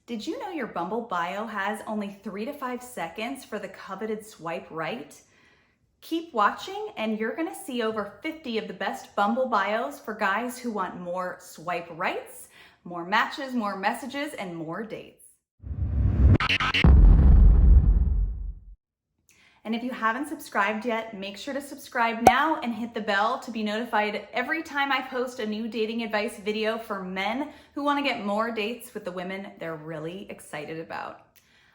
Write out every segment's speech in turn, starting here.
Did you know your Bumble bio has only 3 to 5 seconds for the coveted swipe right? Keep watching and you're gonna see over 50 of the best Bumble bios for guys who want more swipe rights, more matches, more messages, and more dates. And if you haven't subscribed yet, make sure to subscribe now and hit the bell to be notified every time I post a new dating advice video for men who want to get more dates with the women they're really excited about.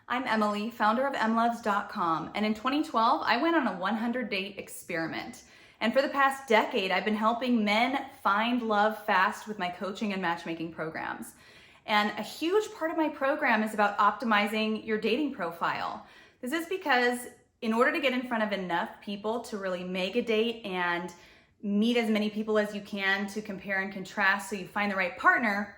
I'm Emily, founder of emlovz.com, and in 2012, I went on a 100-date experiment. And for the past decade, I've been helping men find love fast with my coaching and matchmaking programs. And a huge part of my program is about optimizing your dating profile. This is because in order to get in front of enough people to really make a date and meet as many people as you can to compare and contrast so you find the right partner,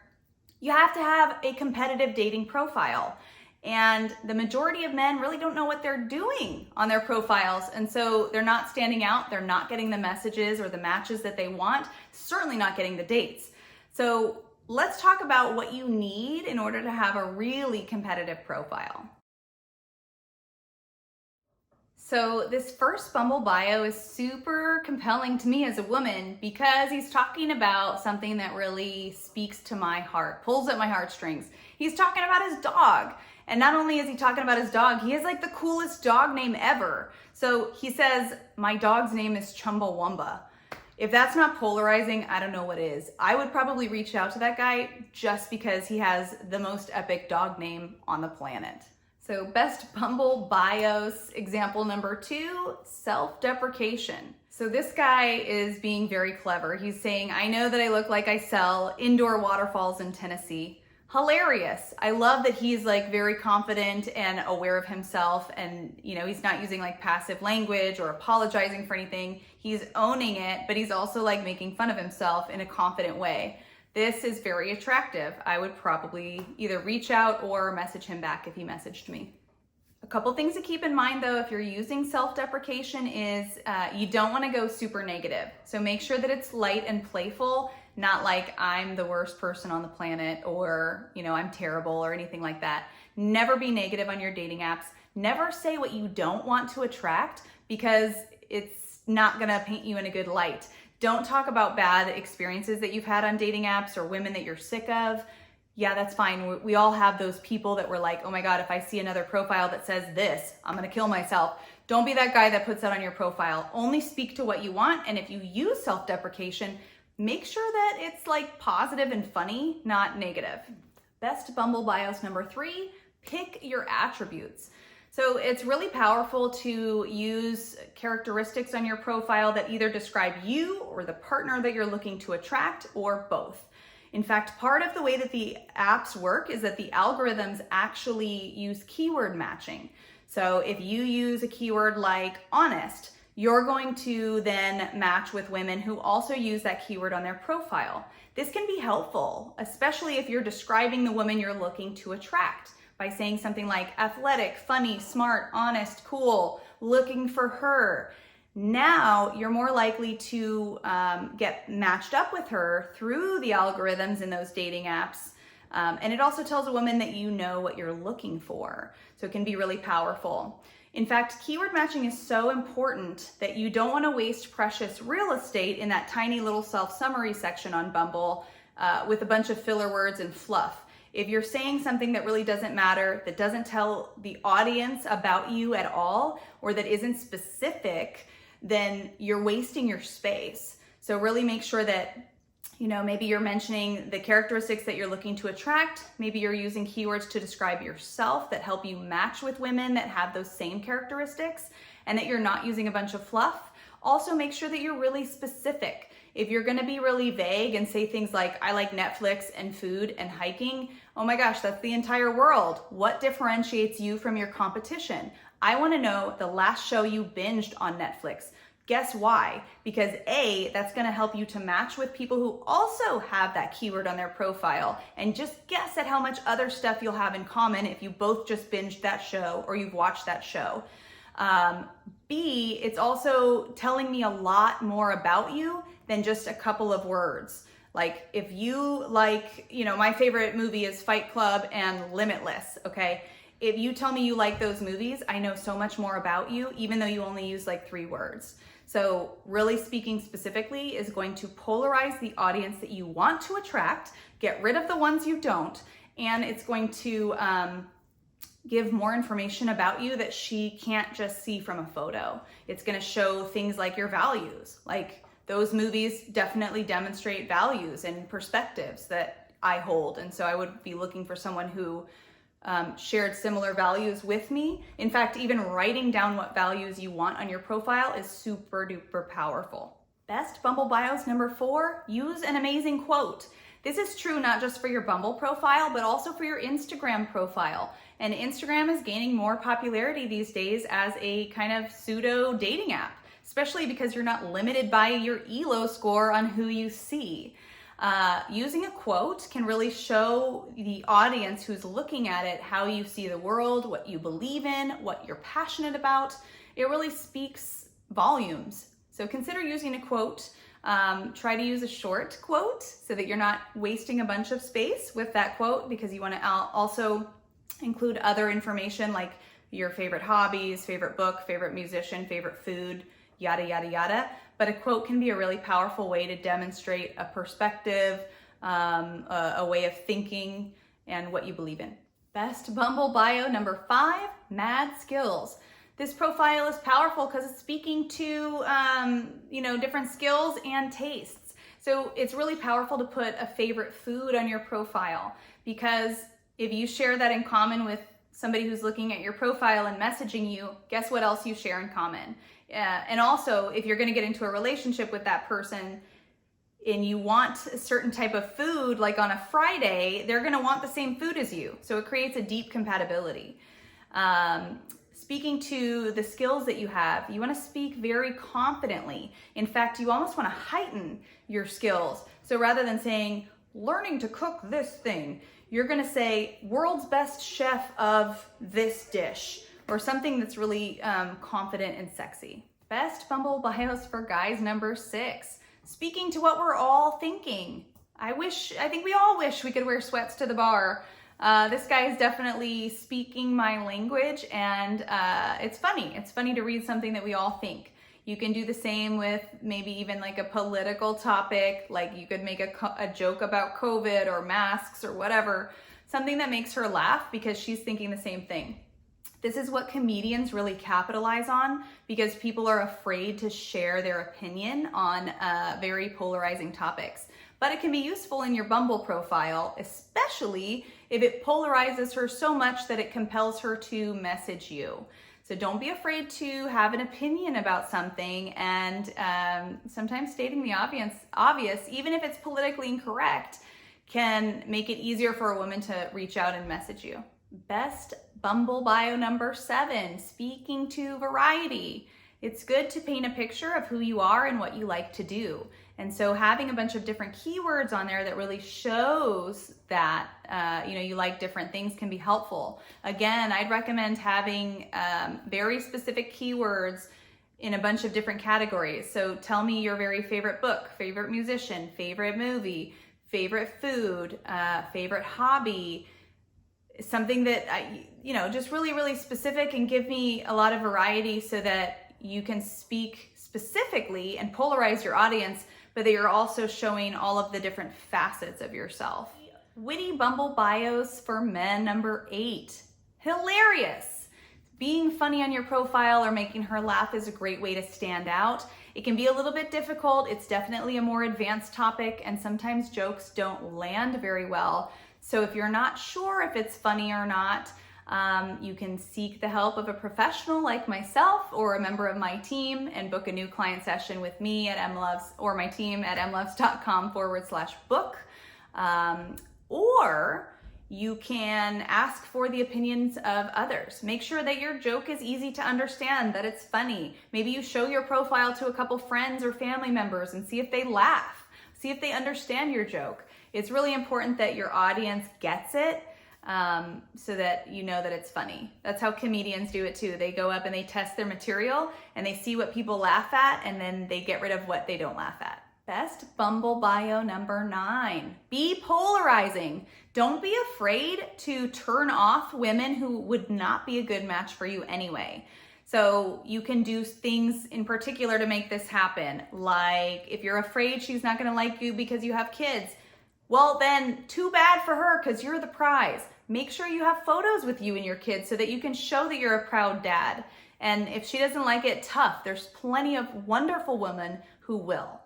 you have to have a competitive dating profile. And the majority of men really don't know what they're doing on their profiles. And so they're not standing out, they're not getting the messages or the matches that they want, certainly not getting the dates. So let's talk about what you need in order to have a really competitive profile. So this first Bumble bio is super compelling to me as a woman because he's talking about something that really speaks to my heart, pulls at my heartstrings. He's talking about his dog. And not only is he talking about his dog, he has like the coolest dog name ever. So he says, my dog's name is Chumbawamba. If that's not polarizing, I don't know what is. I would probably reach out to that guy just because he has the most epic dog name on the planet. So best Bumble bios, example number 2, self-deprecation. So this guy is being very clever. He's saying, I know that I look like I sell indoor waterfalls in Tennessee. Hilarious. I love that he's like very confident and aware of himself, and he's not using like passive language or apologizing for anything. He's owning it, but he's also like making fun of himself in a confident way. This is very attractive. I would probably either reach out or message him back if he messaged me. A couple things to keep in mind though, if you're using self-deprecation is you don't want to go super negative. So make sure that it's light and playful, not like I'm the worst person on the planet or, I'm terrible or anything like that. Never be negative on your dating apps. Never say what you don't want to attract because it's not going to paint you in a good light. Don't talk about bad experiences that you've had on dating apps or women that you're sick of. Yeah, that's fine. We all have those people that we're like, oh my God, if I see another profile that says this, I'm gonna kill myself. Don't be that guy that puts that on your profile. Only speak to what you want. And if you use self-deprecation, make sure that it's like positive and funny, not negative. Best Bumble bios number 3, pick your attributes. So it's really powerful to use characteristics on your profile that either describe you or the partner that you're looking to attract or both. In fact, part of the way that the apps work is that the algorithms actually use keyword matching. So if you use a keyword like honest, you're going to then match with women who also use that keyword on their profile. This can be helpful, especially if you're describing the woman you're looking to attract by saying something like athletic, funny, smart, honest, cool, looking for her. Now you're more likely to get matched up with her through the algorithms in those dating apps. And it also tells a woman that you know what you're looking for. So it can be really powerful. In fact, keyword matching is so important that you don't want to waste precious real estate in that tiny little self-summary section on Bumble with a bunch of filler words and fluff. If you're saying something that really doesn't matter, that doesn't tell the audience about you at all, or that isn't specific, then you're wasting your space. So really make sure that, maybe you're mentioning the characteristics that you're looking to attract. Maybe you're using keywords to describe yourself that help you match with women that have those same characteristics, and that you're not using a bunch of fluff. Also make sure that you're really specific. If you're gonna be really vague and say things like, I like Netflix and food and hiking, oh my gosh, that's the entire world. What differentiates you from your competition? I wanna know the last show you binged on Netflix. Guess why? Because A, that's gonna help you to match with people who also have that keyword on their profile, and just guess at how much other stuff you'll have in common if you both just binged that show or you've watched that show. B, it's also telling me a lot more about you than just a couple of words. Like if you like, my favorite movie is Fight Club and Limitless, okay? If you tell me you like those movies, I know so much more about you, even though you only use like 3 words. So really speaking specifically is going to polarize the audience that you want to attract, get rid of the ones you don't, and it's going to give more information about you that she can't just see from a photo. It's going to show things like your values. Like those movies definitely demonstrate values and perspectives that I hold. And so I would be looking for someone who shared similar values with me. In fact, even writing down what values you want on your profile is super duper powerful. Best Bumble bios number 4, use an amazing quote. This is true not just for your Bumble profile, but also for your Instagram profile. And Instagram is gaining more popularity these days as a kind of pseudo dating app, especially because you're not limited by your ELO score on who you see. Using a quote can really show the audience who's looking at it how you see the world, what you believe in, what you're passionate about. It really speaks volumes. So consider using a quote. Try to use a short quote so that you're not wasting a bunch of space with that quote, because you want to also include other information like your favorite hobbies, favorite book, favorite musician, favorite food, yada, yada, yada. But a quote can be a really powerful way to demonstrate a perspective, a way of thinking, and what you believe in. Best Bumble bio number 5, mad skills. This profile is powerful because it's speaking to, different skills and tastes. So it's really powerful to put a favorite food on your profile, because if you share that in common with somebody who's looking at your profile and messaging you, guess what else you share in common? And also, if you're going to get into a relationship with that person and you want a certain type of food, like on a Friday, they're going to want the same food as you. So it creates a deep compatibility. Speaking to the skills that you have, you want to speak very confidently. In fact, you almost want to heighten your skills. So rather than saying, learning to cook this thing, you're going to say, world's best chef of this dish, or something that's really confident and sexy. Best Bumble bios for guys number 6. Speaking to what we're all thinking. I think we all wish we could wear sweats to the bar. This guy is definitely speaking my language, and it's funny. It's funny to read something that we all think. You can do the same with maybe even like a political topic, like you could make a joke about COVID or masks or whatever, something that makes her laugh because she's thinking the same thing. This is what comedians really capitalize on, because people are afraid to share their opinion on very polarizing topics. But it can be useful in your Bumble profile, especially if it polarizes her so much that it compels her to message you. So don't be afraid to have an opinion about something, and sometimes stating the obvious, even if it's politically incorrect, can make it easier for a woman to reach out and message you. Best Bumble bio number 7, speaking to variety. It's good to paint a picture of who you are and what you like to do. And so having a bunch of different keywords on there that really shows that you like different things can be helpful. Again, I'd recommend having very specific keywords in a bunch of different categories. So tell me your very favorite book, favorite musician, favorite movie, favorite food, favorite hobby, something that just really, really specific, and give me a lot of variety so that you can speak specifically and polarize your audience, but that you're also showing all of the different facets of yourself. Witty Bumble bios for men number 8. Hilarious. Being funny on your profile or making her laugh is a great way to stand out. It can be a little bit difficult. It's definitely a more advanced topic, and sometimes jokes don't land very well. So if you're not sure if it's funny or not, you can seek the help of a professional like myself or a member of my team and book a new client session with me at emlovz, or my team at emlovz.com/book. Or you can ask for the opinions of others. Make sure that your joke is easy to understand, that it's funny. Maybe you show your profile to a couple friends or family members and see if they laugh. See if they understand your joke. It's really important that your audience gets it, so that you know that it's funny. That's how comedians do it too. They go up and they test their material and they see what people laugh at, and then they get rid of what they don't laugh at. Best Bumble bio number 9. Be polarizing. Don't be afraid to turn off women who would not be a good match for you anyway. So you can do things in particular to make this happen. Like if you're afraid she's not gonna like you because you have kids, well then too bad for her because you're the prize. Make sure you have photos with you and your kids so that you can show that you're a proud dad. And if she doesn't like it, tough. There's plenty of wonderful women who will.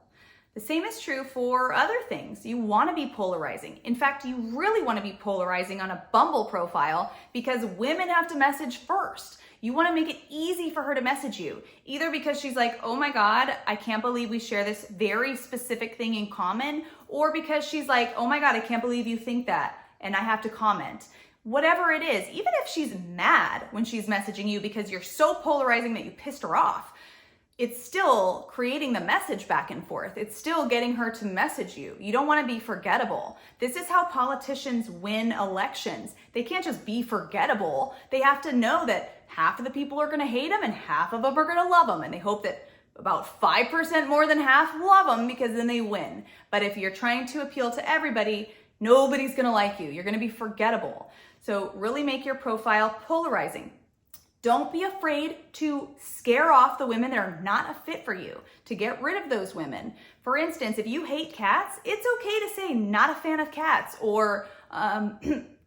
The same is true for other things. You want to be polarizing. In fact, you really want to be polarizing on a Bumble profile because women have to message first. You want to make it easy for her to message you, either because she's like, oh my God, I can't believe we share this very specific thing in common, or because she's like, oh my God, I can't believe you think that, and I have to comment. Whatever it is, even if she's mad when she's messaging you because you're so polarizing that you pissed her off, it's still creating the message back and forth. It's still getting her to message you. You don't want to be forgettable. This is how politicians win elections. They can't just be forgettable. They have to know that half of the people are going to hate them and half of them are going to love them. And they hope that about 5% more than half love them because then they win. But if you're trying to appeal to everybody, nobody's going to like you. You're going to be forgettable. So really make your profile polarizing. Don't be afraid to scare off the women that are not a fit for you, to get rid of those women. For instance, if you hate cats, it's okay to say not a fan of cats, or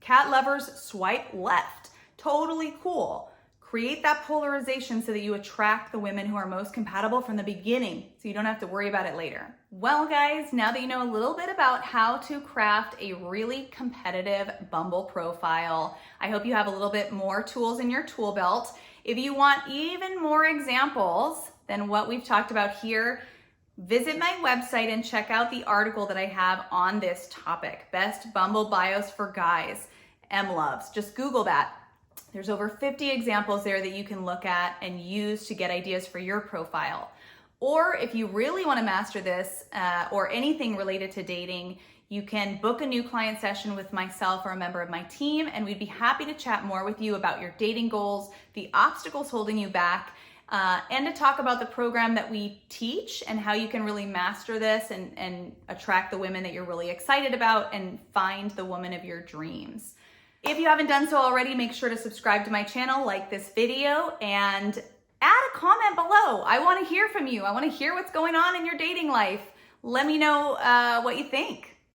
cat lovers swipe left. Totally cool. Create that polarization so that you attract the women who are most compatible from the beginning, so you don't have to worry about it later. Well, guys, now that you know a little bit about how to craft a really competitive Bumble profile, I hope you have a little bit more tools in your tool belt. If you want even more examples than what we've talked about here, visit my website and check out the article that I have on this topic, Best Bumble Bios for Guys, emlovz. Just Google that. There's over 50 examples there that you can look at and use to get ideas for your profile. Or if you really want to master this or anything related to dating, you can book a new client session with myself or a member of my team, and we'd be happy to chat more with you about your dating goals, the obstacles holding you back, and to talk about the program that we teach and how you can really master this and attract the women that you're really excited about and find the woman of your dreams. If you haven't done so already, make sure to subscribe to my channel, like this video, and add a comment below. I want to hear from you. I want to hear what's going on in your dating life. Let me know what you think.